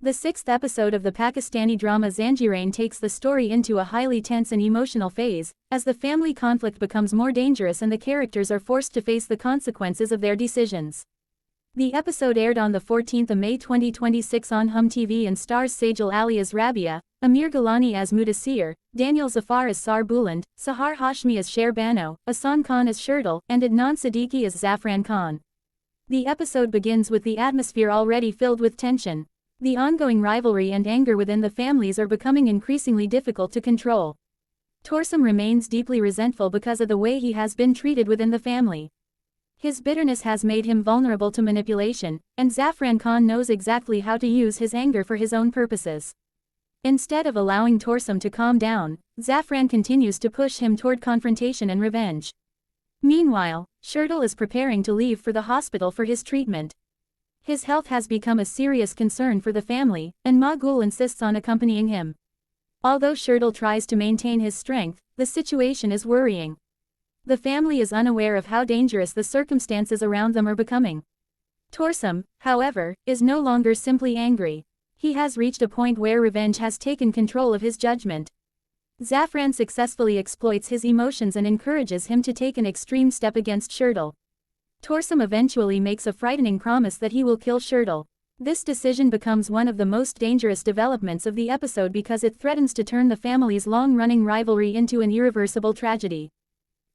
The sixth episode of the Pakistani drama Zanjeerain takes the story into a highly tense and emotional phase, as the family conflict becomes more dangerous and the characters are forced to face the consequences of their decisions. The episode aired on the 14th of May 2026 on Hum TV and stars Sajal Ali as Rabiya, Amir Gilani as Mudassir, Daniel Zafar as Sar Buland, Sahar Hashmi as Sher Bano, Zafran Khan as Sherdil, and Adnan Siddiqui as Zafran Khan. The episode begins with the atmosphere already filled with tension. The ongoing rivalry and anger within the families are becoming increasingly difficult to control. Torsam remains deeply resentful because of the way he has been treated within the family. His bitterness has made him vulnerable to manipulation, and Zafran Khan knows exactly how to use his anger for his own purposes. Instead of allowing Torsam to calm down, Zafran continues to push him toward confrontation and revenge. Meanwhile, Sherdil is preparing to leave for the hospital for his treatment. His health has become a serious concern for the family, and Magul insists on accompanying him. Although Sherdil tries to maintain his strength, the situation is worrying. The family is unaware of how dangerous the circumstances around them are becoming. Torsam, however, is no longer simply angry. He has reached a point where revenge has taken control of his judgment. Zafran successfully exploits his emotions and encourages him to take an extreme step against Sherdil. Torsam eventually makes a frightening promise that he will kill Sherdil. This decision becomes one of the most dangerous developments of the episode because it threatens to turn the family's long-running rivalry into an irreversible tragedy.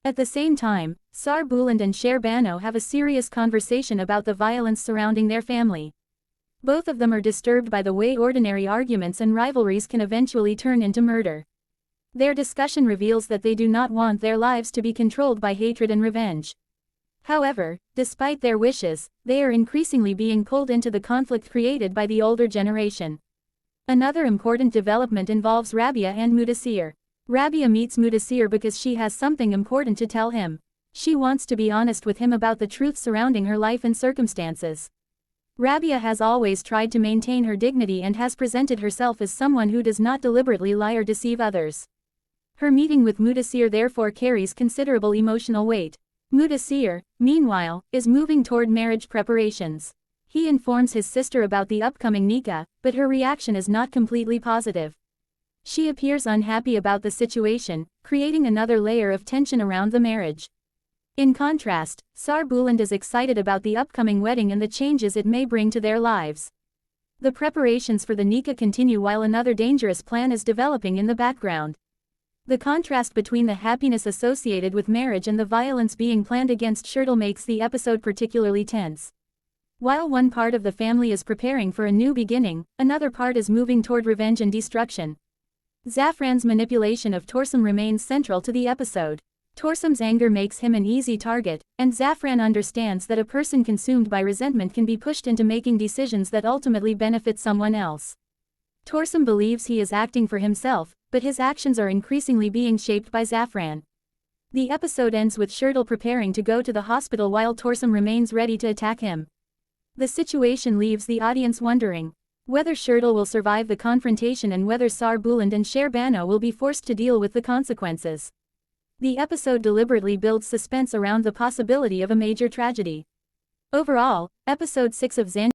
At the same time, Sar Buland and Sher Bano have a serious conversation about the violence surrounding their family. Both of them are disturbed by the way ordinary arguments and rivalries can eventually turn into murder. Their discussion reveals that they do not want their lives to be controlled by hatred and revenge. However, despite their wishes, they are increasingly being pulled into the conflict created by the older generation. Another important development involves Rabiya and Mudassir. Rabiya meets Mudassir because she has something important to tell him. She wants to be honest with him about the truth surrounding her life and circumstances. Rabiya has always tried to maintain her dignity and has presented herself as someone who does not deliberately lie or deceive others. Her meeting with Mudassir therefore carries considerable emotional weight. Mudassir, meanwhile, is moving toward marriage preparations. He informs his sister about the upcoming nikah, but her reaction is not completely positive. She appears unhappy about the situation, creating another layer of tension around the marriage. In contrast, Sar Buland is excited about the upcoming wedding and the changes it may bring to their lives. The preparations for the nikah continue while another dangerous plan is developing in the background. The contrast between the happiness associated with marriage and the violence being planned against Sherdil makes the episode particularly tense. While one part of the family is preparing for a new beginning, another part is moving toward revenge and destruction. Zafran's manipulation of Torsam remains central to the episode. Torsam's anger makes him an easy target, and Zafran understands that a person consumed by resentment can be pushed into making decisions that ultimately benefit someone else. Torsam believes he is acting for himself, but his actions are increasingly being shaped by Zafran. The episode ends with Sherdil preparing to go to the hospital while Torsam remains ready to attack him. The situation leaves the audience wondering whether Sherdil will survive the confrontation and whether Sar Buland and Sher Bano will be forced to deal with the consequences. The episode deliberately builds suspense around the possibility of a major tragedy. Overall, Episode 6 of Zanjeerain